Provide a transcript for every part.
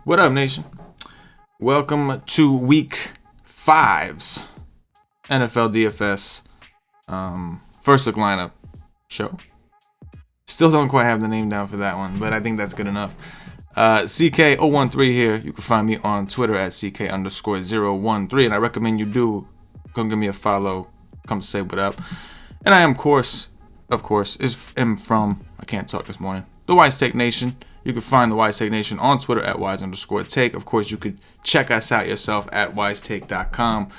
What up, nation? Welcome to Week 5's NFL DFS first look lineup show. Still don't quite have the name down for that one, but I think that's good enough. CK013 here. You can find me on Twitter at CK_013, and I recommend you do come give me a follow. Come say what up. And I am, am from, I can't talk this morning, the Wise Take Nation. You can find the Wise Take Nation on Twitter at wise_take. Of course, you could check us out yourself at wisetake.com.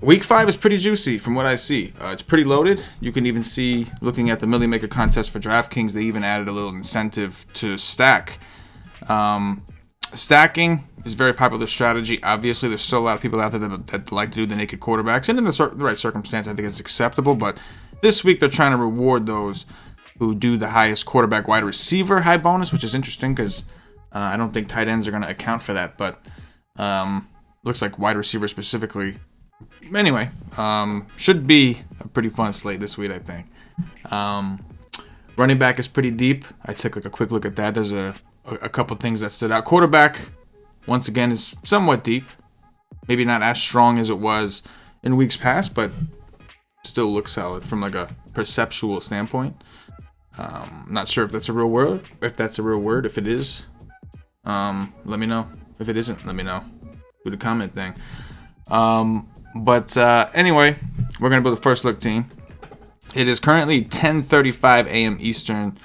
Week 5 is pretty juicy from what I see. It's pretty loaded. You can even see, looking at the Millie Maker contest for DraftKings, they even added a little incentive to stack. Stacking is a very popular strategy. Obviously, there's still a lot of people out there that like to do the naked quarterbacks. And in the right circumstance, I think it's acceptable. But this week, they're trying to reward those who do the highest quarterback wide receiver high bonus, which is interesting because I don't think tight ends are going to account for that. But looks like wide receiver specifically. Anyway, should be a pretty fun slate this week, I think. Running back is pretty deep. I took a quick look at that. There's a couple things that stood out. Quarterback, once again, is somewhat deep. Maybe not as strong as it was in weeks past, but still looks solid from a perceptual standpoint. Not sure if that's a real word. If that's a real word, if it is, let me know. If it isn't, let me know. Do the comment thing. But anyway, we're going to build the first look team. It is currently 10:35 a.m. Eastern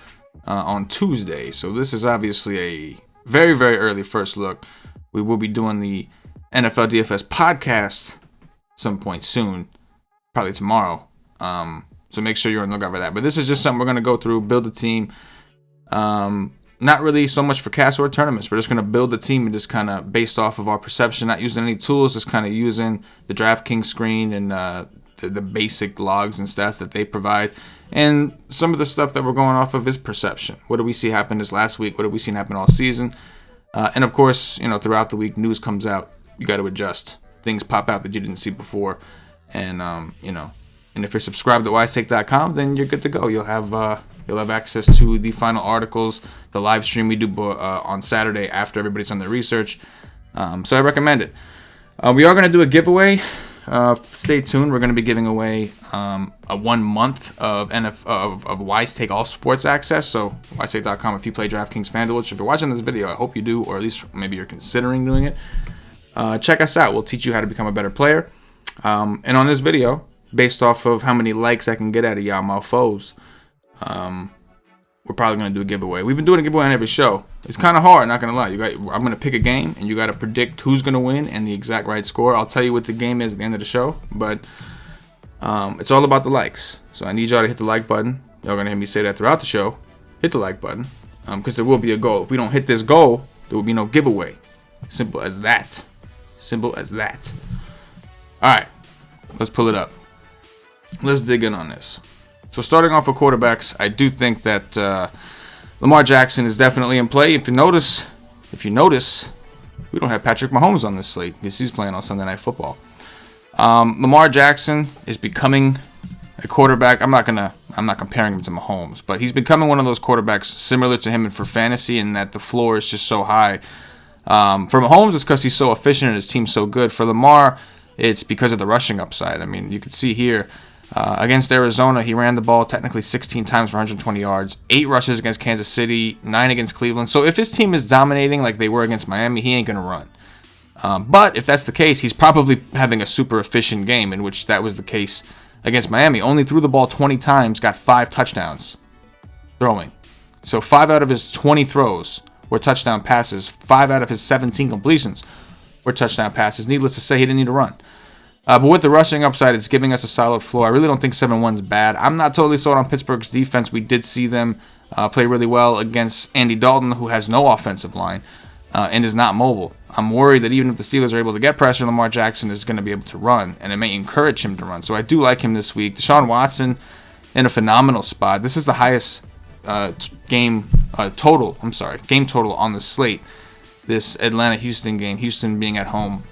on Tuesday. So this is obviously a very, very early first look. We will be doing the NFL DFS podcast some point soon, probably tomorrow. So make sure you're on the lookout for that. But this is just something we're going to go through, build a team. Not really so much for cast or tournaments. We're just going to build the team and just kind of based off of our perception, not using any tools, just kind of using the DraftKings screen and the basic logs and stats that they provide. And some of the stuff that we're going off of is perception. What did we see happen this last week? What did we see happen all season? And of course, throughout the week, news comes out. You got to adjust. Things pop out that you didn't see before. And, and if you're subscribed to wisetake.com, then you're good to go. You'll have access to the final articles, the live stream we do on Saturday after everybody's done their research. So I recommend it. We are going to do a giveaway. Stay tuned. We're going to be giving away a 1 month of Wise Take All Sports access. So wisetake.com if you play DraftKings FanDuel. If you're watching this video, I hope you do, or at least maybe you're considering doing it. Check us out. We'll teach you how to become a better player. And on this video, based off of how many likes I can get out of y'all mofos, we're probably going to do a giveaway. We've been doing a giveaway on every show. It's kind of hard, not going to lie. I'm going to pick a game, and you got to predict who's going to win and the exact right score. I'll tell you what the game is at the end of the show, but it's all about the likes. So I need y'all to hit the like button. Y'all going to hear me say that throughout the show. Hit the like button, because there will be a goal. If we don't hit this goal, there will be no giveaway. Simple as that. Simple as that. All right, let's pull it up. Let's dig in on this. So starting off with quarterbacks, I do think that Lamar Jackson is definitely in play. If you notice, we don't have Patrick Mahomes on this slate because he's playing on Sunday Night Football. Lamar Jackson is becoming a quarterback. I'm not comparing him to Mahomes, but he's becoming one of those quarterbacks similar to him for fantasy in that the floor is just so high. For Mahomes, it's because he's so efficient and his team's so good. For Lamar, it's because of the rushing upside. I mean, you can see here. Against Arizona, he ran the ball technically 16 times for 120 yards, 8 rushes against Kansas City, 9 against Cleveland. So if his team is dominating like they were against Miami, he ain't going to run. But if that's the case, he's probably having a super efficient game, in which that was the case against Miami. Only threw the ball 20 times, got 5 touchdowns throwing. So 5 out of his 20 throws were touchdown passes. 5 out of his 17 completions were touchdown passes. Needless to say, he didn't need to run. But with the rushing upside, it's giving us a solid floor. I really don't think 7-1's bad. I'm not totally sold on Pittsburgh's defense. We did see them play really well against Andy Dalton, who has no offensive line and is not mobile. I'm worried that even if the Steelers are able to get pressure, Lamar Jackson is going to be able to run, and it may encourage him to run. So I do like him this week. Deshaun Watson in a phenomenal spot. This is the highest game total on the slate. This Atlanta-Houston game, Houston being at home.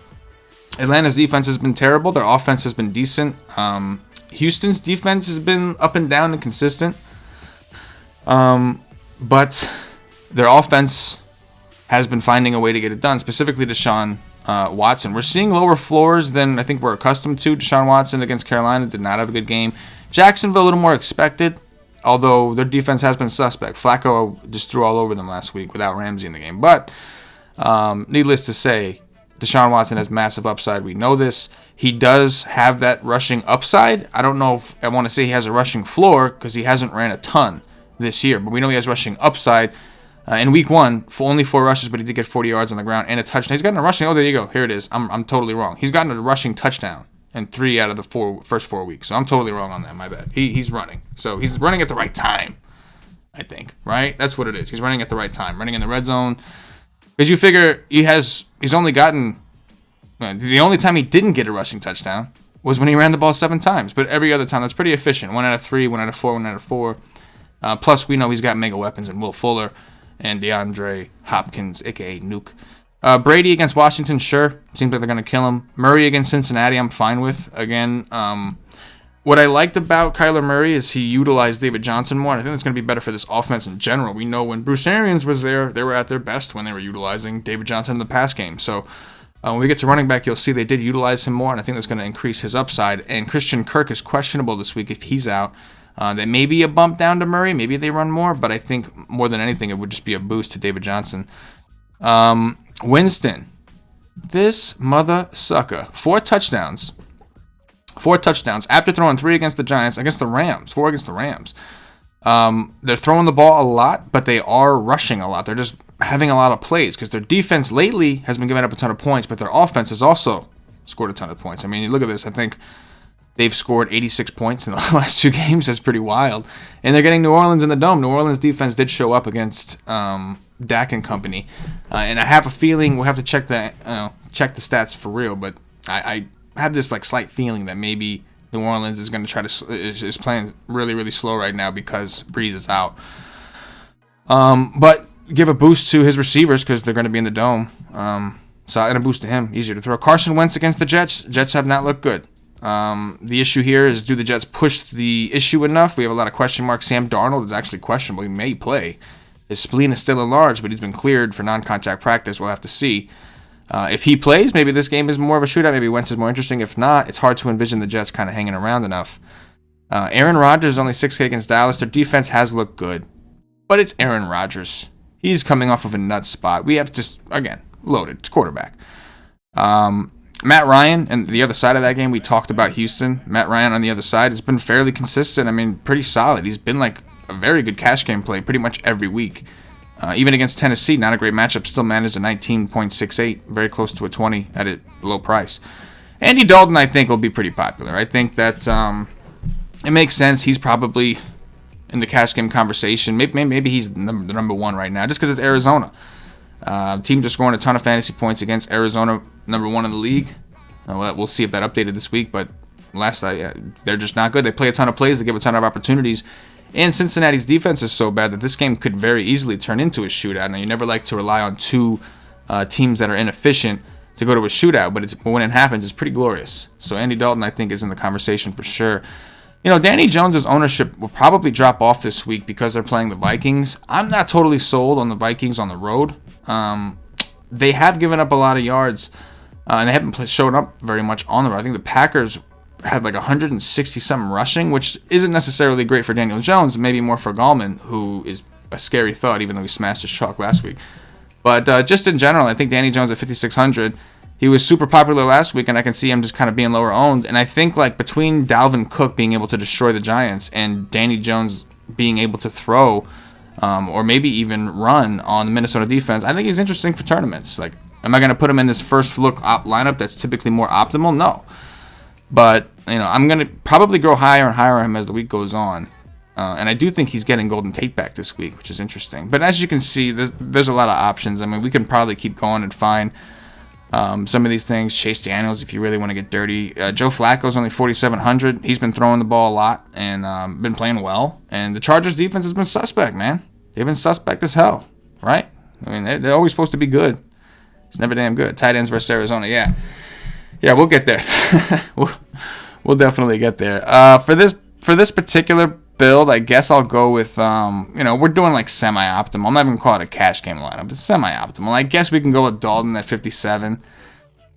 Atlanta's defense has been terrible. Their offense has been decent. Houston's defense has been up and down and consistent. But their offense has been finding a way to get it done, specifically Deshaun Watson. We're seeing lower floors than I think we're accustomed to. Deshaun Watson against Carolina did not have a good game. Jacksonville, a little more expected, although their defense has been suspect. Flacco just threw all over them last week without Ramsey in the game. But needless to say, Deshaun Watson has massive upside. We know this. He does have that rushing upside. I don't know if I want to say he has a rushing floor because he hasn't ran a ton this year, but we know he has rushing upside. In week 1, for only 4 rushes, but he did get 40 yards on the ground and a touchdown. He's gotten a rushing. Oh, there you go. Here it is. I'm totally wrong. He's gotten a rushing touchdown in 3 out of the first 4 weeks. So I'm totally wrong on that. My bad. He's running. So he's running at the right time, I think. Right? That's what it is. He's running at the right time. Running in the red zone. Because you figure he's only gotten the only time he didn't get a rushing touchdown was when he ran the ball 7 times. But every other time, that's pretty efficient. 1 out of 3, 1 out of 4, 1 out of 4. Plus, we know he's got mega weapons in Will Fuller and DeAndre Hopkins, a.k.a. Nuke. Brady against Washington, sure. Seems like they're going to kill him. Murray against Cincinnati, I'm fine with. Again, what I liked about Kyler Murray is he utilized David Johnson more. And I think that's going to be better for this offense in general. We know when Bruce Arians was there, they were at their best when they were utilizing David Johnson in the pass game. So when we get to running back, you'll see they did utilize him more, and I think that's going to increase his upside. And Christian Kirk is questionable this week if he's out. That may be a bump down to Murray. Maybe they run more, but I think more than anything, it would just be a boost to David Johnson. Winston, this mother sucker, 4 touchdowns. 4 touchdowns after throwing 3 against the Giants, against the Rams, 4 against the Rams. They're throwing the ball a lot, but they are rushing a lot. They're just having a lot of plays because their defense lately has been giving up a ton of points, but their offense has also scored a ton of points. I mean, you look at this, I think they've scored 86 points in the last 2 games. That's pretty wild. And they're getting New Orleans in the Dome. New Orleans defense did show up against Dak and company. And I have a feeling we'll have to check the stats for real, but I have this slight feeling that maybe New Orleans is going to try to is playing really, really slow right now because Breeze is out. But give a boost to his receivers because they're going to be in the Dome. So and a boost to him, easier to throw. Carson Wentz against the Jets. Jets have not looked good. The issue here is, do the Jets push the issue enough? We have a lot of question marks. Sam Darnold is actually questionable. He may play. His spleen is still enlarged, but he's been cleared for non-contact practice. We'll have to see. If he plays, maybe this game is more of a shootout. Maybe Wentz is more interesting. If not, it's hard to envision the Jets kind of hanging around enough. Aaron Rodgers is only 6K against Dallas. Their defense has looked good, but it's Aaron Rodgers. He's coming off of a nut spot. We have to, again, loaded. It's quarterback. Matt Ryan, and the other side of that game, we talked about Houston. Matt Ryan on the other side has been fairly consistent. I mean, pretty solid. He's been like a very good cash game play pretty much every week. Even against Tennessee, not a great matchup, still managed a 19.68, very close to a 20 at a low price. Andy Dalton, I think, will be pretty popular. I think that it makes sense. He's probably in the cash game conversation. Maybe he's the number 1 right now, just because it's Arizona. Team just scoring a ton of fantasy points against Arizona, number 1 in the league. We'll see if that updated this week, but last night they're just not good. They play a ton of plays, they give a ton of opportunities, and Cincinnati's defense is so bad that this game could very easily turn into a shootout. Now, you never like to rely on 2 teams that are inefficient to go to a shootout, but when it happens, it's pretty glorious. So Andy Dalton, I think, is in the conversation for sure. You know, Danny Jones' ownership will probably drop off this week because they're playing the Vikings. I'm not totally sold on the Vikings on the road. They have given up a lot of yards, and they haven't shown up very much on the road. I think the Packers had like 160-something rushing, which isn't necessarily great for Daniel Jones, maybe more for Gallman, who is a scary thought, even though he smashed his chalk last week. But just in general, I think Danny Jones at 5,600, he was super popular last week, and I can see him just kind of being lower owned. And I think like between Dalvin Cook being able to destroy the Giants and Danny Jones being able to throw or maybe even run on the Minnesota defense, I think he's interesting for tournaments. Like, am I going to put him in this first look lineup that's typically more optimal? No. But, you know, I'm going to probably grow higher and higher on him as the week goes on. And I do think he's getting Golden Tate back this week, which is interesting. But as you can see, there's a lot of options. I mean, we can probably keep going and find some of these things. Chase Daniels, if you really want to get dirty. Joe Flacco's only 4,700. He's been throwing the ball a lot and been playing well. And the Chargers defense has been suspect, man. They've been suspect as hell, right? I mean, they're always supposed to be good. It's never damn good. Tight ends versus Arizona, yeah. Yeah, we'll get there. we'll definitely get there. For this particular build, I guess I'll go with, we're doing like semi-optimal. I'm not even going to call it a cash game lineup. It's semi-optimal. I guess we can go with Dalton at 57.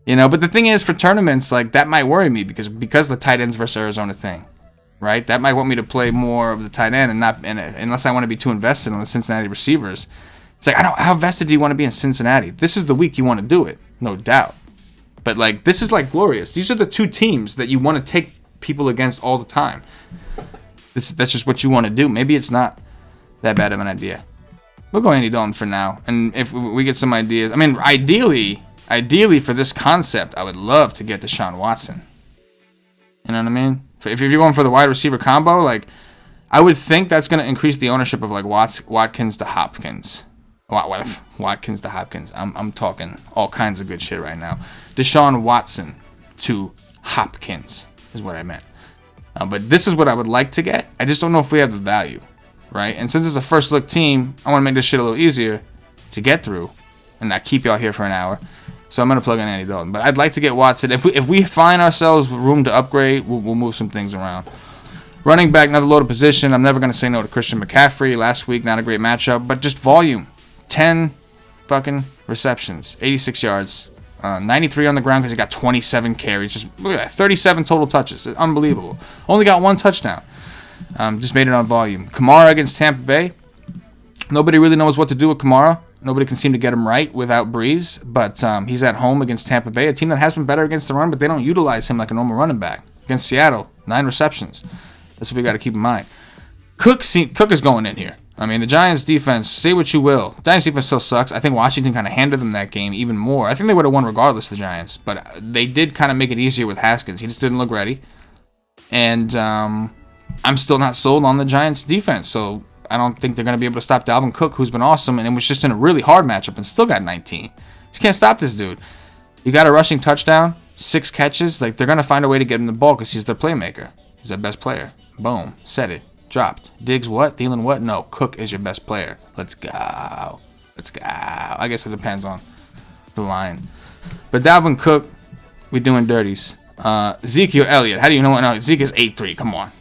But the thing is, for tournaments, like, that might worry me because the tight ends versus Arizona thing, right? That might want me to play more of the tight end and not unless I want to be too invested on the Cincinnati receivers. It's like, how vested do you want to be in Cincinnati? This is the week you want to do it, no doubt. But, like, this is, like, glorious. These are the two teams that you want to take people against all the time. That's just what you want to do. Maybe it's not that bad of an idea. We'll go Andy Dalton for now. And if we get some ideas, I mean, ideally for this concept, I would love to get Deshaun Watson. You know what I mean? If you're going for the wide receiver combo, like, I would think that's going to increase the ownership of, like, Watkins to Hopkins. Watkins to Hopkins. I'm talking all kinds of good shit right now. Deshaun Watson to Hopkins is what I meant. But this is what I would like to get. I just don't know if we have the value, right? And since it's a first look team, I want to make this shit a little easier to get through and not keep y'all here for an hour. So I'm going to plug in Andy Dalton. But I'd like to get Watson. If we find ourselves room to upgrade, we'll move some things around. Running back, another loaded position. I'm never going to say no to Christian McCaffrey. Last week, not a great matchup, but just volume. 10 fucking receptions, 86 yards. 93 on the ground because he got 27 carries. Just look at that, 37 total touches. It's unbelievable. Only got one touchdown. Just made it on volume. Kamara against Tampa Bay. Nobody really knows what to do with Kamara. Nobody can seem to get him right without Breeze. But he's at home against Tampa Bay, a team that has been better against the run, but they don't utilize him like a normal running back. Against Seattle, 9 receptions. That's what we got to keep in mind. Cook is going in here. I mean, the Giants' defense, say what you will. The Giants' defense still sucks. I think Washington kind of handed them that game even more. I think they would have won regardless of the Giants, but they did kind of make it easier with Haskins. He just didn't look ready. And I'm still not sold on the Giants' defense, so I don't think they're going to be able to stop Dalvin Cook, who's been awesome, and it was just in a really hard matchup and still got 19. Just can't stop this dude. You got a rushing touchdown, 6 catches. Like, they're going to find a way to get him the ball because he's their playmaker. He's their best player. Boom. Said it. Dropped. Diggs what? Thielen what? No. Cook is your best player. Let's go. Let's go. I guess it depends on the line. But Dalvin Cook, we doing dirties. Ezekiel Elliott. How do you know what? No, Zeke is 8-3. Come on.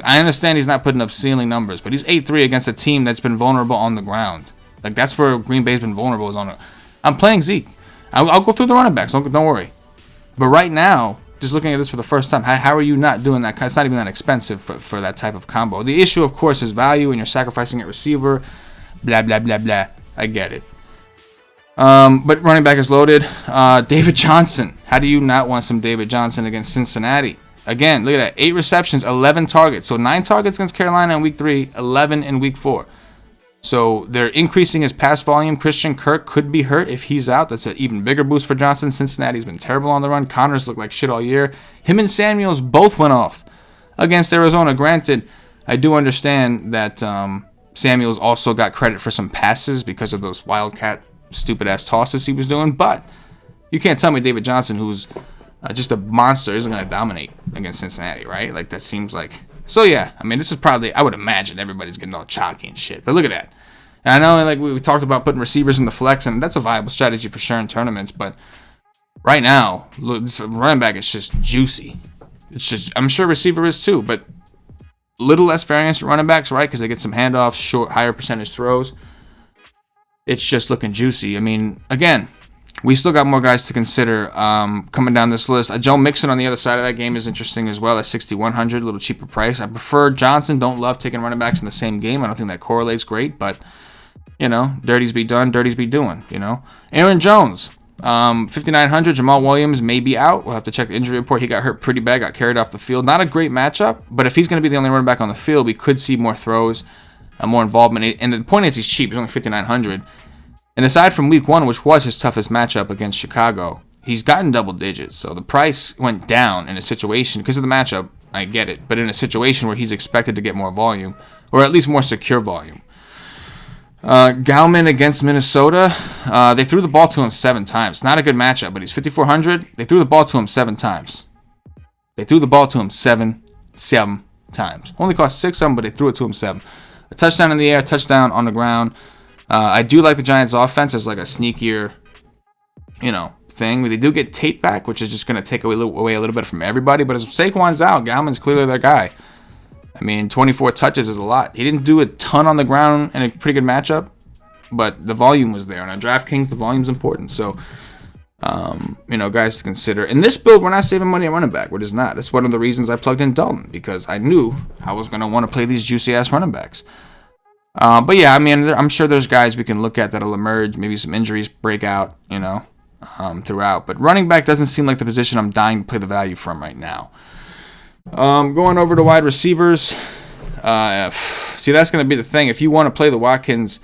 I understand he's not putting up ceiling numbers, but he's 8-3 against a team that's been vulnerable on the ground. Like, that's where Green Bay's been vulnerable. I'm playing Zeke. I'll go through the running backs. Don't worry. But right now, just looking at this for the first time, how are you not doing that? It's not even that expensive for that type of combo. The issue, of course, is value, and you're sacrificing at receiver. Blah, blah, blah, blah. I get it. But running back is loaded. David Johnson. How do you not want some David Johnson against Cincinnati? Again, look at that. 8 receptions, 11 targets. So 9 targets against Carolina in week 3, 11 in week 4. So they're increasing his pass volume. Christian Kirk could be hurt if he's out. That's an even bigger boost for Johnson. Cincinnati's been terrible on the run. Connors looked like shit all year. Him and Samuels both went off against Arizona. Granted, I do understand that Samuels also got credit for some passes because of those Wildcat stupid-ass tosses he was doing. But you can't tell me David Johnson, who's just a monster, isn't going to dominate against Cincinnati, right? Like, that seems like... So, yeah, I mean, this is probably, I would imagine everybody's getting all chalky and shit. But look at that. And I know, like, we talked about putting receivers in the flex, and that's a viable strategy for sure in tournaments. But right now, look, this running back is just juicy. It's just, I'm sure receiver is too, but a little less variance running backs, right? Because they get some handoffs, short, higher percentage throws. It's just looking juicy. I mean, again, we still got more guys to consider coming down this list. Joe Mixon on the other side of that game is interesting as well at 6,100, a little cheaper price. I prefer Johnson. Don't love taking running backs in the same game. I don't think that correlates great, but, you know, dirties be done, dirties be doing, you know. Aaron Jones, 5,900. Jamal Williams may be out. We'll have to check the injury report. He got hurt pretty bad, got carried off the field. Not a great matchup, but if he's going to be the only running back on the field, we could see more throws, more involvement. And the point is he's cheap. He's only 5,900. And aside from week 1, which was his toughest matchup against Chicago, he's gotten double digits. So the price went down in a situation, because of the matchup, I get it, but in a situation where he's expected to get more volume, or at least more secure volume. Gauman against Minnesota, they threw the ball to him 7 times. Not a good matchup, but he's 5,400. They threw the ball to him 7 times. They threw the ball to him seven times. Only cost 6 of them, but they threw it to him 7. A touchdown in the air, touchdown on the ground. I do like the Giants' offense as like a sneakier, you know, thing. They do get Tate back, which is just going to take away a little bit from everybody. But as Saquon's out, Gauman's clearly their guy. I mean, 24 touches is a lot. He didn't do a ton on the ground in a pretty good matchup, but the volume was there. And on DraftKings, the volume's important. So, guys to consider. In this build, we're not saving money at running back. We're just not. That's one of the reasons I plugged in Dalton, because I knew I was going to want to play these juicy-ass running backs. But yeah, I mean, I'm sure there's guys we can look at that'll emerge. Maybe some injuries break out, throughout. But running back doesn't seem like the position I'm dying to play the value from right now. Going over to wide receivers. See, that's going to be the thing. If you want to play the Watkins,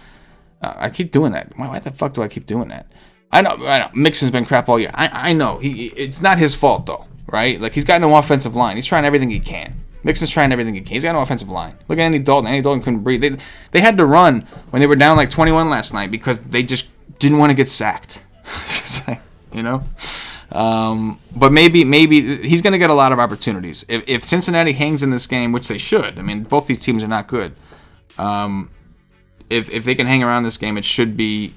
I keep doing that. Why the fuck do I keep doing that? I know. Mixon's been crap all year. I know. It's not his fault, though, right? Like, he's got no offensive line. He's trying everything he can. Mixon's trying everything he can. He's got no offensive line. Look at Andy Dalton. Andy Dalton couldn't breathe. They had to run when they were down like 21 last night because they just didn't want to get sacked. But maybe he's going to get a lot of opportunities. If Cincinnati hangs in this game, which they should. I mean, both these teams are not good. If they can hang around this game, it should be,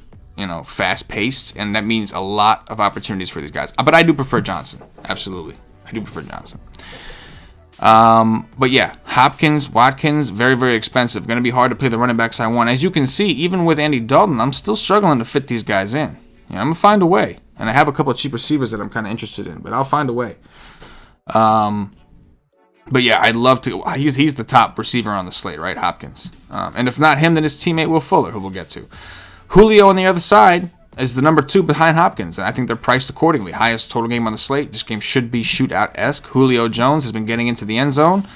fast-paced, and that means a lot of opportunities for these guys. But I do prefer Johnson. Absolutely. I do prefer Johnson. But yeah, Hopkins, Watkins, very, very expensive. Going to be hard to play the running backs I want. As you can see, even with Andy Dalton, I'm still struggling to fit these guys in. I'm going to find a way. And I have a couple of cheap receivers that I'm kind of interested in, but I'll find a way. But yeah, I'd love to. He's the top receiver on the slate, right? Hopkins. And if not him, then his teammate Will Fuller, who we'll get to. Julio on the other side is the number 2 behind Hopkins, and I think they're priced accordingly. Highest total game on the slate. This game should be shootout-esque. Julio Jones has been getting into the end zone,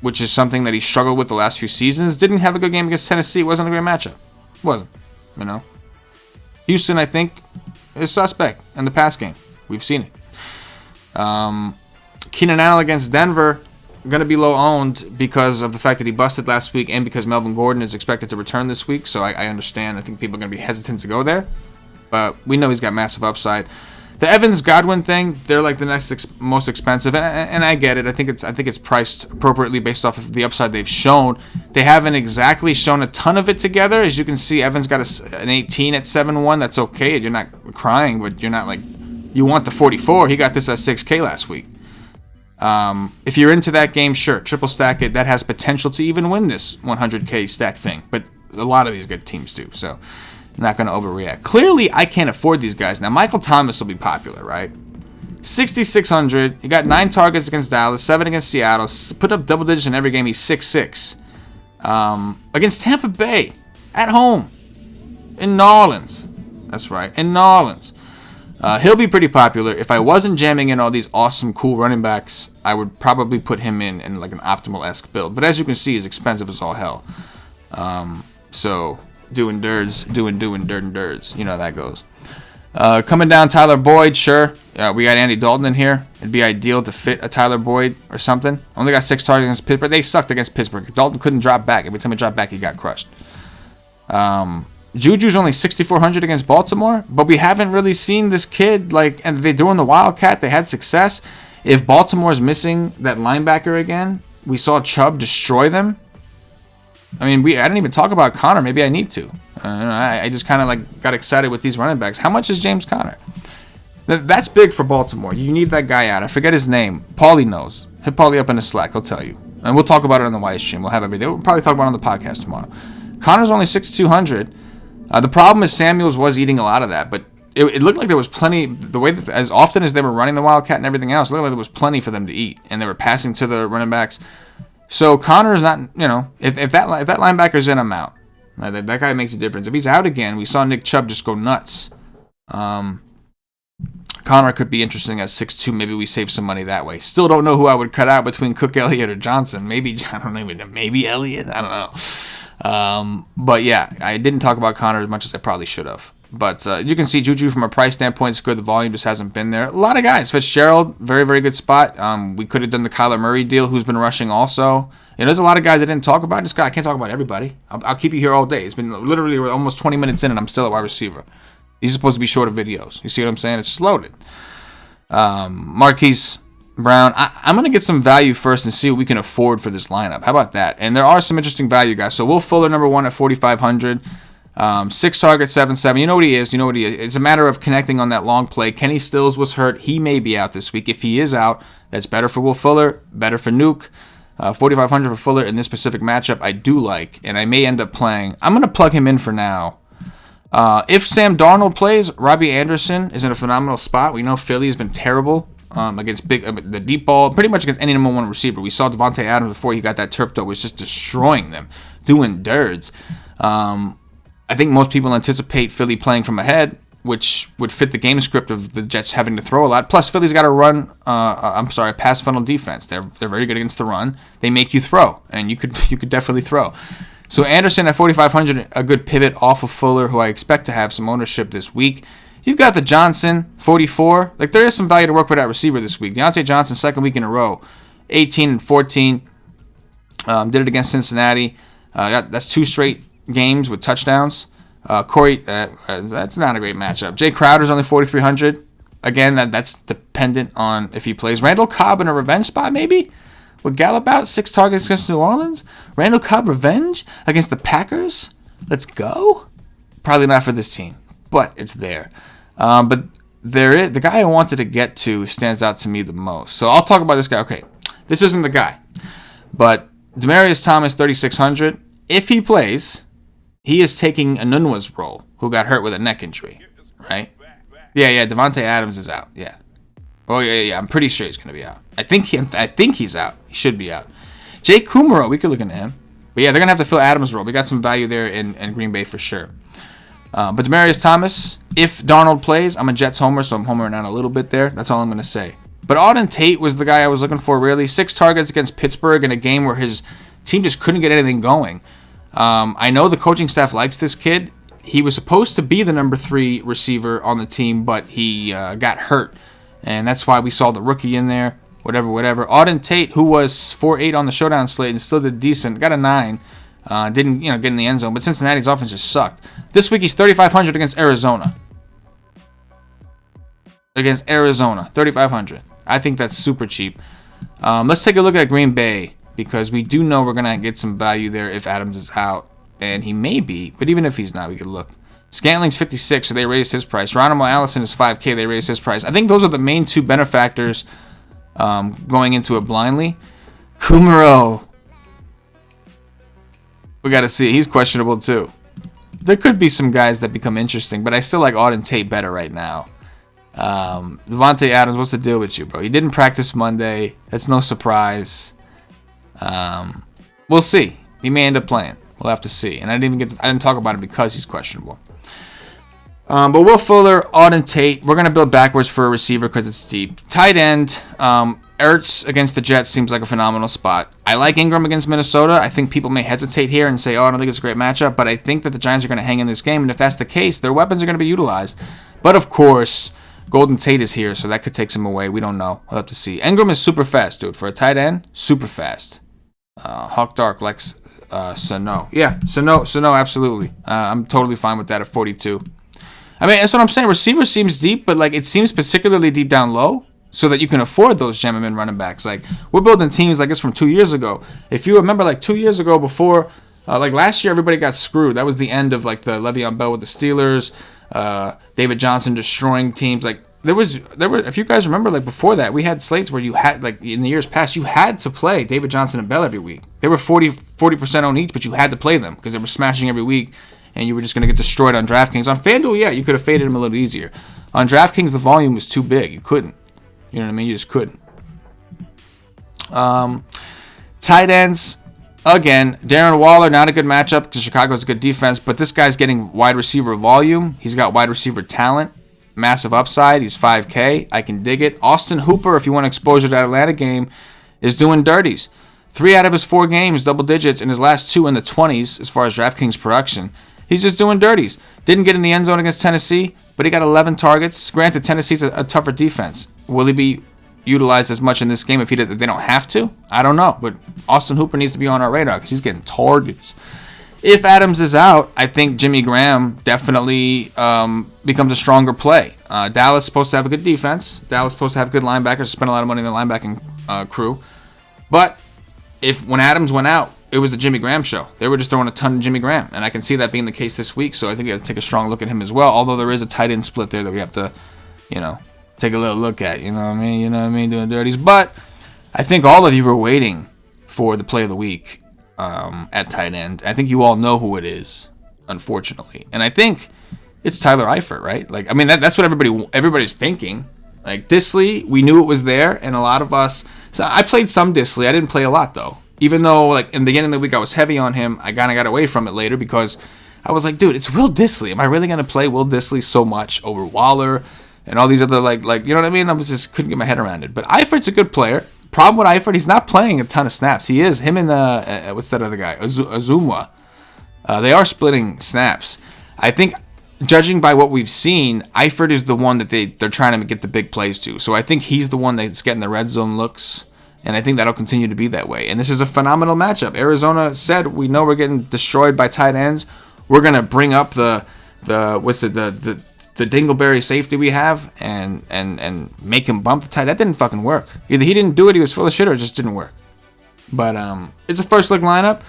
which is something that he struggled with the last few seasons. Didn't have a good game against Tennessee. Wasn't a great matchup. Wasn't. Houston, I think, is suspect in the pass game. We've seen it. Keenan Allen against Denver, going to be low owned because of the fact that he busted last week and because Melvin Gordon is expected to return this week. So I understand. I think people are going to be hesitant to go there. But we know he's got massive upside. The Evans-Godwin thing, they're like the next most expensive, and I get it. I think it's priced appropriately based off of the upside they've shown. They haven't exactly shown a ton of it together. As you can see, Evans got an 18 at 7-1. That's okay. You're not crying, but you're not like, you want the 44. He got this at 6K last week. If you're into that game, sure, triple stack it. That has potential to even win this 100K stack thing, but a lot of these good teams do, so not going to overreact. Clearly, I can't afford these guys. Now, Michael Thomas will be popular, right? 6,600. He got 9 targets against Dallas, 7 against Seattle. Put up double digits in every game. He's 6'6". Against Tampa Bay, at home, in New Orleans. That's right, in New Orleans. He'll be pretty popular. If I wasn't jamming in all these awesome, cool running backs, I would probably put him in like an optimal-esque build. But as you can see, he's expensive as all hell. So doing dirds. You know how that goes. Coming down, Tyler Boyd, sure. We got Andy Dalton in here. It'd be ideal to fit a Tyler Boyd or something. Only got 6 targets against Pittsburgh. They sucked against Pittsburgh. Dalton couldn't drop back. Every time he dropped back, he got crushed. Juju's only 6,400 against Baltimore, but we haven't really seen this kid, and they're doing the Wildcat. They had success. If Baltimore's missing that linebacker again, we saw Chubb destroy them. I mean, I didn't even talk about Connor. Maybe I need to. I just kind of got excited with these running backs. How much is James Conner? That's big for Baltimore. You need that guy out. I forget his name. Paulie knows. Hit Paulie up in the Slack. He'll tell you. And we'll talk about it on the Wise stream. We'll have everything. We'll probably talk about it on the podcast tomorrow. Connor's only 6,200. The problem is Samuels was eating a lot of that, but it looked like there was plenty. The way that, as often as they were running the Wildcat and everything else, it looked like there was plenty for them to eat, and they were passing to the running backs. So Connor is not, if that linebacker's in, I'm out. That guy makes a difference. If he's out again, we saw Nick Chubb just go nuts. Connor could be interesting at 6'2". Maybe we save some money that way. Still don't know who I would cut out between Cook, Elliott, or Johnson. Maybe I don't even know. Maybe Elliott. I don't know. But yeah, I didn't talk about Connor as much as I probably should have. But you can see Juju from a price standpoint is good. The volume just hasn't been there. A lot of guys. Fitzgerald, very, very good spot. We could have done the Kyler Murray deal, who's been rushing also. There's a lot of guys I didn't talk about. I can't talk about everybody. I'll keep you here all day. It's been literally almost 20 minutes in, and I'm still at wide receiver. These are supposed to be shorter videos. You see what I'm saying? It's loaded. Marquise Brown. I'm going to get some value first and see what we can afford for this lineup. How about that? And there are some interesting value guys. So Will Fuller, number 1 at 4,500. 6 targets, 7-7. You know what he is. It's a matter of connecting on that long play. Kenny Stills was hurt. He may be out this week. If he is out, that's better for Will Fuller, better for Nuke. $4,500 for Fuller in this specific matchup I do like, and I may end up playing. I'm going to plug him in for now. If Sam Darnold plays, Robbie Anderson is in a phenomenal spot. We know Philly has been terrible against the deep ball, pretty much against any number one receiver. We saw Devontae Adams before he got that turf toe, was just destroying them, doing dirts. I think most people anticipate Philly playing from ahead, which would fit the game script of the Jets having to throw a lot. Plus, Philly's got a pass funnel defense. They're very good against the run. They make you throw, and you could definitely throw. So Anderson at 4,500, a good pivot off of Fuller, who I expect to have some ownership this week. You've got the Johnson, 44. Like, there is some value to work with that receiver this week. Deontay Johnson, second week in a row, 18 and 14. Did it against Cincinnati. That's 2 straight games with touchdowns. Corey, that's not a great matchup. Jay Crowder's only 4,300. Again, that's dependent on if he plays. Randall Cobb in a revenge spot, maybe? With Gallup out, 6 targets against New Orleans. Randall Cobb revenge against the Packers. Let's go. Probably not for this team, but it's there. But the guy I wanted to get to stands out to me the most. So I'll talk about this guy. Okay, this isn't the guy, but Demaryius Thomas, 3,600. If he plays, he is taking Anunwa's role, who got hurt with a neck injury, right? Yeah. Devontae Adams is out. Yeah. Oh yeah. I'm pretty sure he's gonna be out. I think he's out. He should be out. Jake Kumaro, we could look into him. But yeah, they're gonna have to fill Adams' role. We got some value there in Green Bay for sure. But Demaryius Thomas, if Darnold plays, I'm a Jets homer, so I'm homering out a little bit there. That's all I'm gonna say. But Auden Tate was the guy I was looking for, really. 6 targets against Pittsburgh in a game where his team just couldn't get anything going. I know the coaching staff likes this kid. He was supposed to be the number 3 receiver on the team, but he got hurt. And that's why we saw the rookie in there. Whatever. Auden Tate, who was 4-8 on the showdown slate and still did decent, got a 9. Didn't get in the end zone, but Cincinnati's offense just sucked. This week he's 3,500 against Arizona. Against Arizona, 3,500. I think that's super cheap. Let's take a look at Green Bay, because we do know we're going to get some value there if Adams is out. And he may be, but even if he's not, we could look. Scantling's 56, so they raised his price. Geronimo Allison is 5K, they raised his price. I think those are the main 2 benefactors going into it blindly. Kumaro, we got to see. He's questionable too. There could be some guys that become interesting, but I still like Auden Tate better right now. Devontae Adams, what's the deal with you, bro? He didn't practice Monday. That's no surprise. We'll see. He may end up playing. We'll have to see. And I didn't talk about it because he's questionable. But Will Fuller, Auden Tate, we're going to build backwards for a receiver because it's deep. Tight end, Ertz against the Jets seems like a phenomenal spot. I like Ingram against Minnesota. I think people may hesitate here and say, I don't think it's a great matchup. But I think that the Giants are going to hang in this game. And if that's the case, their weapons are going to be utilized. But of course, Golden Tate is here, so that could take some away. We don't know. We'll have to see. Ingram is super fast, dude. For a tight end, super fast. Hawk Dark likes Sano. Yeah, Sano, absolutely. I'm totally fine with that at 42. I mean, that's what I'm saying. Receiver seems deep, but like it seems particularly deep down low so that you can afford those gentlemen running backs. Like, we're building teams like this from 2 years ago. If you remember, like 2 years ago before, like last year, everybody got screwed. That was the end of like the Le'Veon Bell with the Steelers, David Johnson destroying teams. Like there were, if you guys remember, like before that, we had slates where you had, like in the years past, you had to play David Johnson and Bell every week. They were 40% on each, but you had to play them because they were smashing every week. And you were just going to get destroyed on DraftKings. On FanDuel, yeah, you could have faded him a little easier. On DraftKings, the volume was too big. You couldn't. You know what I mean? You just couldn't. Tight ends, again, Darren Waller, not a good matchup because Chicago's a good defense. But this guy's getting wide receiver volume. He's got wide receiver talent. Massive upside. He's 5K. I can dig it. Austin Hooper, if you want exposure to that Atlanta game, is doing dirties. 3 out of his 4 games, double digits, and his last 2 in the 20s as far as DraftKings production. He's just doing dirties. Didn't get in the end zone against Tennessee, but he got 11 targets. Granted, Tennessee's a tougher defense. Will he be utilized as much in this game if they don't have to? I don't know. But Austin Hooper needs to be on our radar because he's getting targets. If Adams is out, I think Jimmy Graham definitely becomes a stronger play. Dallas is supposed to have a good defense. Dallas is supposed to have good linebackers. Spend a lot of money on the linebacking crew. But when Adams went out, it was the Jimmy Graham show. They were just throwing a ton of Jimmy Graham, and I can see that being the case this week, so I think we have to take a strong look at him as well, although there is a tight end split there that we have to, take a little look at, doing dirties. But I think all of you were waiting for the play of the week at tight end. I think you all know who it is, unfortunately. And I think it's Tyler Eifert, right? Like, I mean, that's what everybody's thinking. Like, Disley, we knew it was there, and a lot of us... So I played some Disley. I didn't play a lot, though. Even though, like, in the beginning of the week, I was heavy on him, I kind of got away from it later because I was like, dude, it's Will Disley. Am I really going to play Will Disley so much over Waller and all these other, like you know what I mean? I was just couldn't get my head around it. But Eifert's a good player. Problem with Eifert, he's not playing a ton of snaps. He is. Him and, what's that other guy? Azumwa. They are splitting snaps. I think... Judging by what we've seen, Eifert is the one that they're trying to get the big plays to. So I think he's the one that's getting the red zone looks, and I think that'll continue to be that way. And this is a phenomenal matchup. Arizona said, we know we're getting destroyed by tight ends. We're gonna bring up the Dingleberry safety we have and make him bump the tight. That didn't fucking work. Either he didn't do it, he was full of shit, or it just didn't work. But it's a first look lineup.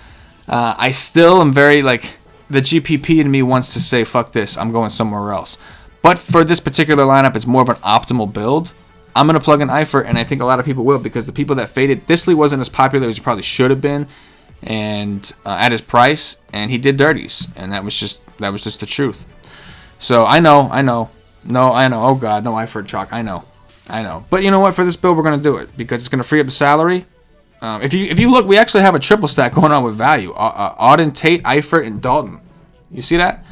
I still am very like. The GPP in me wants to say, fuck this, I'm going somewhere else. But for this particular lineup, it's more of an optimal build. I'm going to plug in Eifert, and I think a lot of people will, because the people that faded, Disley wasn't as popular as he probably should have been, and at his price, and he did dirties, and that was just the truth. So I know. Oh God, no Eifert chalk. I know. But you know what? For this build, we're going to do it because it's going to free up the salary. If you look, we actually have a triple stack going on with value. Auden, Tate, Eifert, and Dalton. You see that?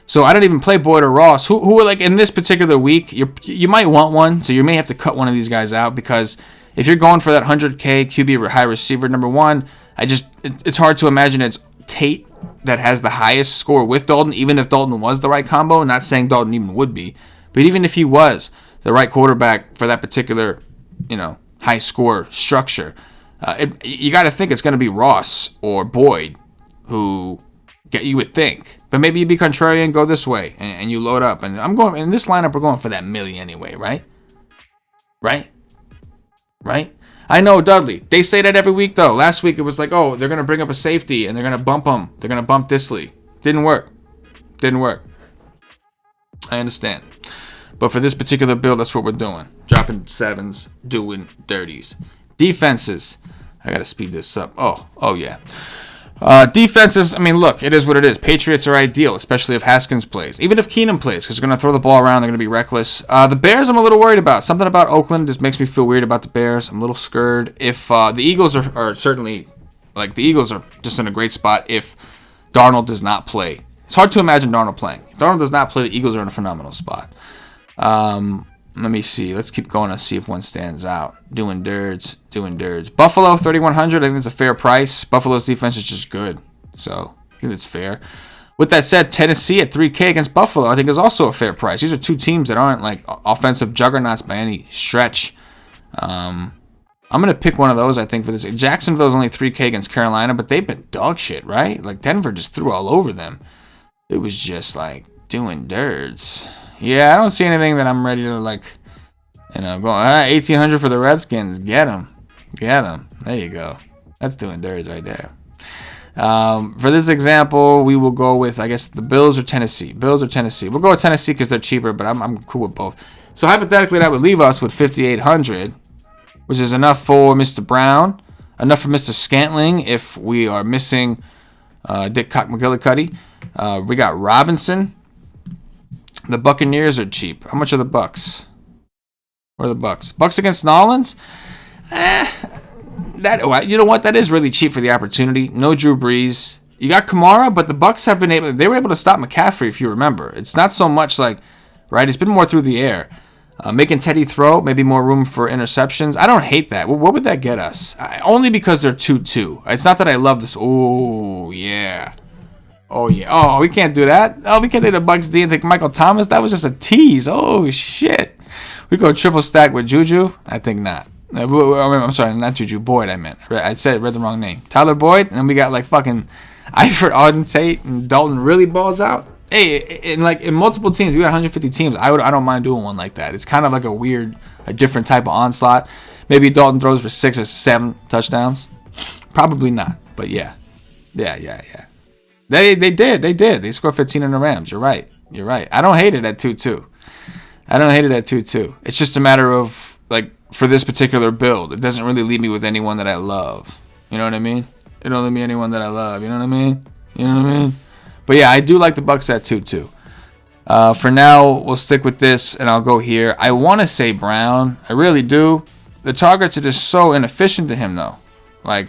So I don't even play Boyd or Ross. Who are like in this particular week? You might want one, so you may have to cut one of these guys out because if you're going for that 100K QB high receiver, number one, it's hard to imagine it's Tate that has the highest score with Dalton, even if Dalton was the right combo. Not saying Dalton even would be, but even if he was the right quarterback for that particular, high score structure. You got to think it's going to be Ross or Boyd who you would think. But maybe you be contrarian, go this way, and you load up. And I'm going in this lineup, we're going for that milli anyway, right? Right? I know, Dudley. They say that every week, though. Last week, it was like, oh, they're going to bring up a safety, and they're going to bump him. They're going to bump Disley. Didn't work. I understand. But for this particular build, that's what we're doing. Dropping sevens, doing dirties. Defenses. I got to speed this up. Oh yeah. Defenses, I mean, look, it is what it is. Patriots are ideal, especially if Haskins plays. Even if Keenum plays, because they're going to throw the ball around. They're going to be reckless. The Bears, I'm a little worried about. Something about Oakland just makes me feel weird about the Bears. I'm a little scared. If the Eagles are certainly, like, the Eagles are just in a great spot if Darnold does not play. It's hard to imagine Darnold playing. If Darnold does not play, the Eagles are in a phenomenal spot. Let me see. Let's keep going and see if one stands out. Doing dirds. Buffalo, 3,100. I think it's a fair price. Buffalo's defense is just good. So, I think it's fair. With that said, Tennessee at 3K against Buffalo, I think is also a fair price. These are two teams that aren't, like, offensive juggernauts by any stretch. I'm going to pick one of those, I think, for this. Jacksonville's only 3K against Carolina, but they've been dog shit, right? Like, Denver just threw all over them. It was just, like, doing dirds. Yeah, I don't see anything that I'm ready to, like, go, all right, 1,800 for the Redskins. Get them. There you go. That's doing dirts right there. For this example, we will go with, I guess, the Bills or Tennessee. We'll go with Tennessee because they're cheaper, but I'm cool with both. So, hypothetically, that would leave us with 5,800, which is enough for Mr. Brown, enough for Mr. Scantling if we are missing Dick Cock McGillicuddy. We got Robinson. The Buccaneers are cheap. How much are the Bucks? Where are the Bucks? Bucks against Nolans? You know what? That is really cheap for the opportunity. No Drew Brees. You got Kamara, but the Bucks have been they were able to stop McCaffrey, if you remember. It's not so much like, right? It's been more through the air. Making Teddy throw, maybe more room for interceptions. I don't hate that. What would that get us? Only because they're 2-2. It's not that I love this. Oh, yeah. Oh, we can't do that. Oh, we can't do the Bucks D and take Michael Thomas. That was just a tease. Oh, shit. We go triple stack with Juju? I think not. I'm sorry, not Juju. Boyd, I meant. I read the wrong name. Tyler Boyd, and then we got like fucking Eifert, Auden, Tate, and Dalton really balls out. Hey, in multiple teams, we got 150 teams. I don't mind doing one like that. It's kind of like a different type of onslaught. Maybe Dalton throws for 6 or 7 touchdowns. Probably not, but yeah. They did. They scored 15 in the Rams. You're right. I don't hate it at 2-2. It's just a matter of, like, for this particular build, it doesn't really leave me with anyone that I love. You know what I mean? It'll only be anyone that I love. You know what I mean? You know what I mean? But yeah, I do like the Bucks at 2-2. For now, we'll stick with this, and I'll go here. I want to say Brown. I really do. The targets are just so inefficient to him, though. Like,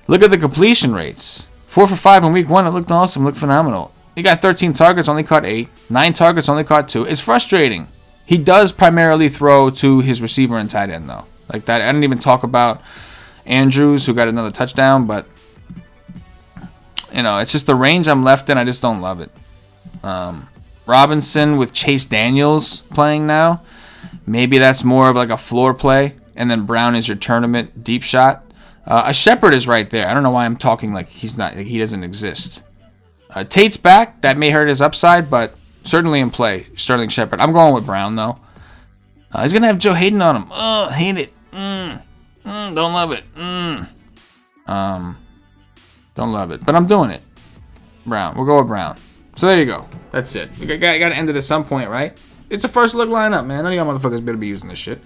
look at the completion rates. 4 for 5 in week 1. It looked awesome. Looked phenomenal. He got 13 targets, only caught 8. 9 targets, only caught 2. It's frustrating. He does primarily throw to his receiver and tight end, though. Like that. I didn't even talk about Andrews, who got another touchdown, but you know, it's just the range I'm left in. I just don't love it. Robinson with Chase Daniels playing now. Maybe that's more of like a floor play, and then Brown is your tournament deep shot. A Shepard is right there. I don't know why I'm talking like he's not, like he doesn't exist. Tate's back. That may hurt his upside, but certainly in play. Sterling Shepard. I'm going with Brown though. He's gonna have Joe Hayden on him. Hate it. Don't love it. Don't love it, but I'm doing it. Brown. We'll go with Brown. So there you go. That's it. We got to end it at some point, right? It's a first look lineup, man. None of y'all motherfuckers better be using this shit.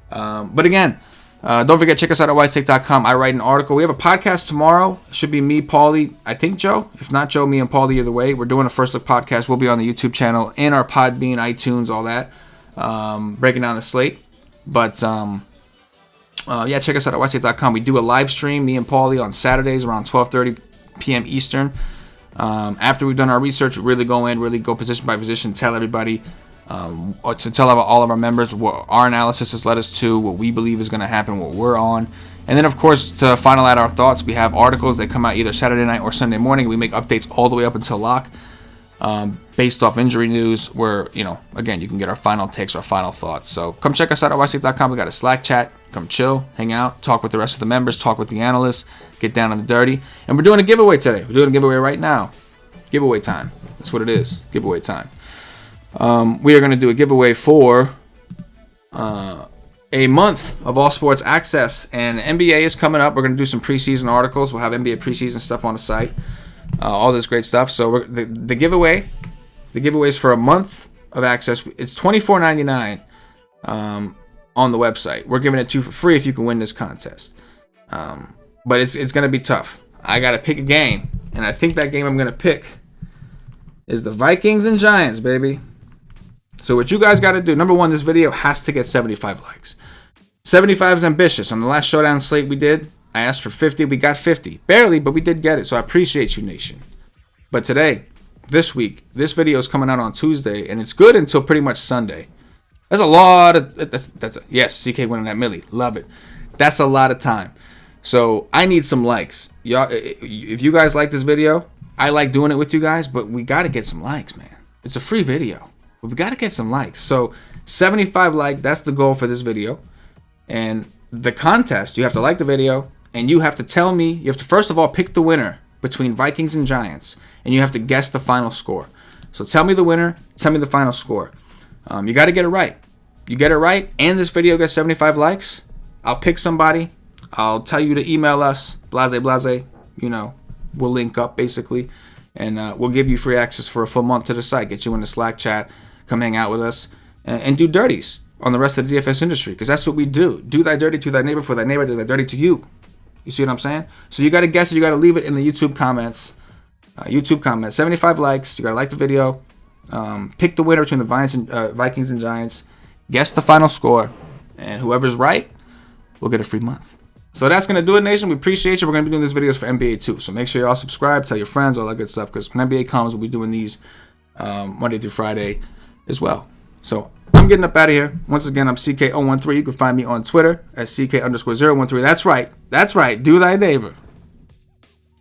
But again, don't forget, check us out at whitestake.com. I write an article. We have a podcast tomorrow. It should be me, Paulie, I think Joe. If not Joe, me and Paulie either way. We're doing a first look podcast. We'll be on the YouTube channel and our Podbean, iTunes, all that. Breaking down the slate. But yeah, check us out at whitestake.com. We do a live stream, me and Paulie, on Saturdays around 12:30 p.m. Eastern. After we've done our research, we really go in, really go position by position, tell everybody, to tell all of our members what our analysis has led us to, what we believe is going to happen, what we're on. And then, of course, to final out our thoughts, we have articles that come out either Saturday night or Sunday morning. We make updates all the way up until lock, based off injury news, where, you know, again, you can get our final takes, our final thoughts. So come check us out at whitestake.com. We got a Slack chat. Come chill, hang out, talk with the rest of the members, talk with the analysts, get down to the dirty. And we're doing a giveaway today. We're doing a giveaway right now. Giveaway time. That's what it is. Giveaway time. We are going to do a giveaway for a month of All Sports Access. And NBA is coming up. We're going to do some preseason articles. We'll have NBA preseason stuff on the site. All this great stuff. So the giveaway is for a month of access. It's $24.99 on the website. We're giving it to you for free if you can win this contest. But it's going to be tough. I got to pick a game. And I think that game I'm going to pick is the Vikings and Giants, baby. So what you guys got to do, number one, this video has to get 75 likes. 75 is ambitious. On the last Showdown slate we did, I asked for 50. We got 50. Barely, but we did get it. So I appreciate you, Nation. But today, this week, this video is coming out on Tuesday, and it's good until pretty much Sunday. That's a lot of... Yes, CK winning that milli. Love it. That's a lot of time. So I need some likes. Y'all, if you guys like this video, I like doing it with you guys, but we got to get some likes, man. It's a free video, but we got to get some likes. So 75 likes, that's the goal for this video. And the contest, you have to like the video, and you have to tell me, you have to first of all pick the winner between Vikings and Giants, and you have to guess the final score. So tell me the winner, tell me the final score. You got to get it right. You get it right, and this video gets 75 likes, I'll pick somebody. I'll tell you to email us, blase, you know, we'll link up basically, and we'll give you free access for a full month to the site, get you in the Slack chat, come hang out with us, and do dirties on the rest of the DFS industry, because that's what we do. Do thy dirty to thy neighbor, for thy neighbor does thy dirty to you. You see what I'm saying? So you got to guess it, you got to leave it in the YouTube comments. 75 likes, you got to like the video, pick the winner between the Vikings and Giants, guess the final score, and whoever's right will get a free month. So that's going to do it, Nation. We appreciate you. We're going to be doing these videos for NBA too. So make sure you all subscribe, tell your friends, all that good stuff. Because when NBA comes, we'll be doing these Monday through Friday as well. So I'm getting up out of here. Once again, I'm CK013. You can find me on Twitter at CK_013. That's right. That's right. Do thy neighbor.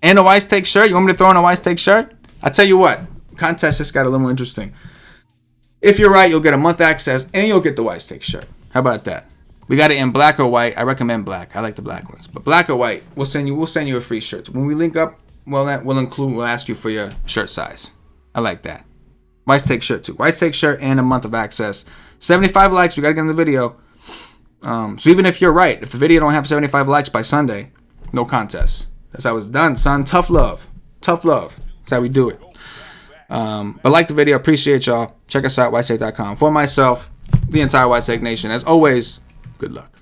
And a Wise Take shirt. You want me to throw in a Wise Take shirt? I tell you what. Contest just got a little more interesting. If you're right, you'll get a month access and you'll get the Wise Take shirt. How about that? We got it in black or white. I recommend black. I like the black ones. But black or white, we'll send you a free shirt. When we link up, we'll ask you for your shirt size. I like that. Wise Take shirt too. Wise Take shirt and a month of access. 75 likes. We got to get in the video. So even if you're right, if the video don't have 75 likes by Sunday, no contest. That's how it's done, son. Tough love. Tough love. That's how we do it. But like the video. Appreciate y'all. Check us out, whitestake.com. For myself, the entire Whitestake Nation, as always, good luck.